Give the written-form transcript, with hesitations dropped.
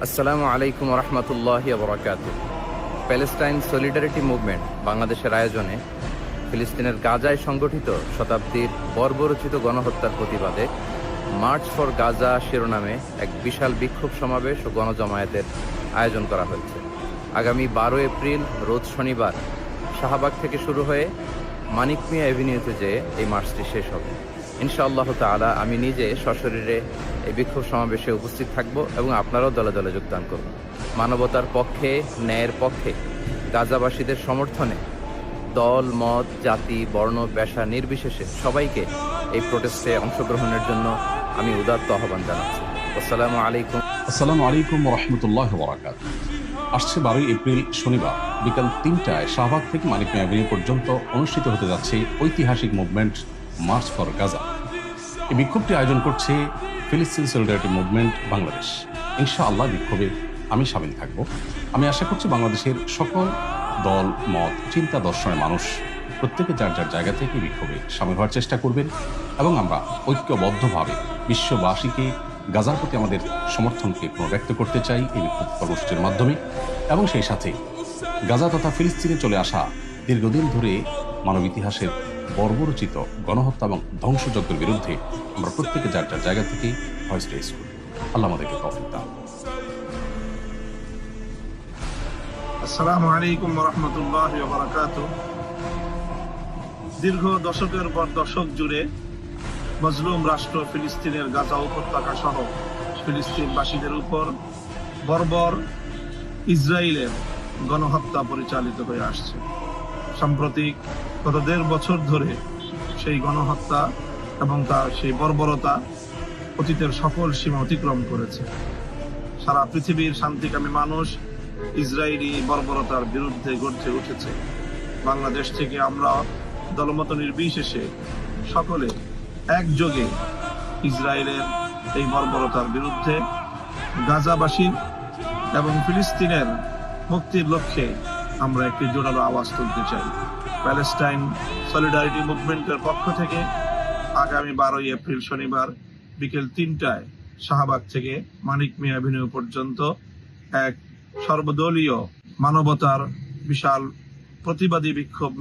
আসসালামু আলাইকুম রহমতুল্লাহি বরকাতুহ। প্যালেস্টাইন সলিডারিটি মুভমেন্ট বাংলাদেশের আয়োজনে ফিলিস্তিনের গাজায় সংগঠিত শতাব্দীর বর্বরচিত গণহত্যার প্রতিবাদে মার্চ ফর গাজা শিরোনামে এক বিশাল বিক্ষোভ সমাবেশ ও গণজমায়েতের আয়োজন করা হয়েছে। আগামী 12 এপ্রিল রোজ শনিবার শাহবাগ থেকে শুরু হয়ে মানিক মিয়া এভিনিউতে যেয়ে এই মার্চটি শেষ হবে। ইনশাআল্লাহ তাআলা আমি নিজে সশরীরে এই বিক্ষোভ সমাবেশে উপস্থিত থাকব এবং আপনারাও দলে দলে যোগদান করুন। মানবতার পক্ষে, ন্যায়ের পক্ষে, গাজাবাসীদের সমর্থনে দল, মত, জাতি, বর্ণ, পেশা নির্বিশেষে সবাইকে এই প্রোটেস্টে অংশগ্রহণের জন্য আমি উদাত্ত আহ্বান জানাচ্ছি। আসসালামু আলাইকুম। আসসালামু আলাইকুম রহমতুল্লাহ বরাকাত। আসছে 12 এপ্রিল শনিবার বিকাল 3টায় শাহবাগ থেকে মানিক মিয়া এভিনিউ পর্যন্ত অনুষ্ঠিত হতে যাচ্ছে ঐতিহাসিক মুভমেন্ট মার্চ ফর গাজা। এই বিক্ষোভটি আয়োজন করছে ফিলিস্তিন সলিডারিটি মুভমেন্ট বাংলাদেশ। ইনশাআল্লাহ বিক্ষোভে আমি সামিল থাকব। আমি আশা করছি বাংলাদেশের সকল দল, মত, চিন্তা দর্শনের মানুষ প্রত্যেকে যার যার জায়গা থেকে বিক্ষোভে সামিল হওয়ার চেষ্টা করবেন এবং আমরা ঐক্যবদ্ধভাবে বিশ্ববাসীকে গাজার প্রতি আমাদের সমর্থনকে পুনর্ব্যক্ত করতে চাই এই বিক্ষোভ কর্মসূচির মাধ্যমে। এবং সেই সাথে গাজা তথা ফিলিস্তিনে চলে আসা দীর্ঘদিন ধরে মানব ইতিহাসের বর্বরচিত গণহত্যা এবং ধ্বংসযজ্ঞের বিরুদ্ধে আমরা প্রত্যেকে যার যার জায়গা থেকে ভয়েস রেজ করি। আল্লাহ আমাদেরকে তৌফিক দান। আসসালামু আলাইকুম রহমতুল্লাহি ওয়া বারাকাতুহু। দীর্ঘ দশকের পর দশক জুড়ে মজলুম রাষ্ট্র ফিলিস্তিনের গাজা উপত্যকা সহ ফিলিস্তিনবাসীদের উপর বর্বর ইসরায়েলের গণহত্যা পরিচালিত হয়ে আসছে। সাম্প্রতিক গত 1.5 বছর ধরে সেই গণহত্যা এবং তার সেই বর্বরতা অতীতের সকল সীমা অতিক্রম করেছে। সারা পৃথিবীর শান্তিকামী মানুষ ইসরায়েলি বর্বরতার বিরুদ্ধে গর্জে উঠেছে। বাংলাদেশ থেকে আমরা দলমত নির্বিশেষে সকলে একযোগে ইসরায়েলের এই বর্বরতার বিরুদ্ধে গাজাবাসীর এবং ফিলিস্তিনের মুক্তির লক্ষ্যে আমরা একটি জোরালো আওয়াজ তুলতে চাই। প্যালেস্টাইন সলিডারিটি মুভমেন্টের পক্ষ থেকে আগামী 12 এপ্রিল শনিবার বিকেল 3টায় শাহবাগ থেকে মানিক মিয়া এভিনিউ পর্যন্ত এক সর্বদলীয় মানবতার বিশাল প্রতিবাদী বিক্ষোভ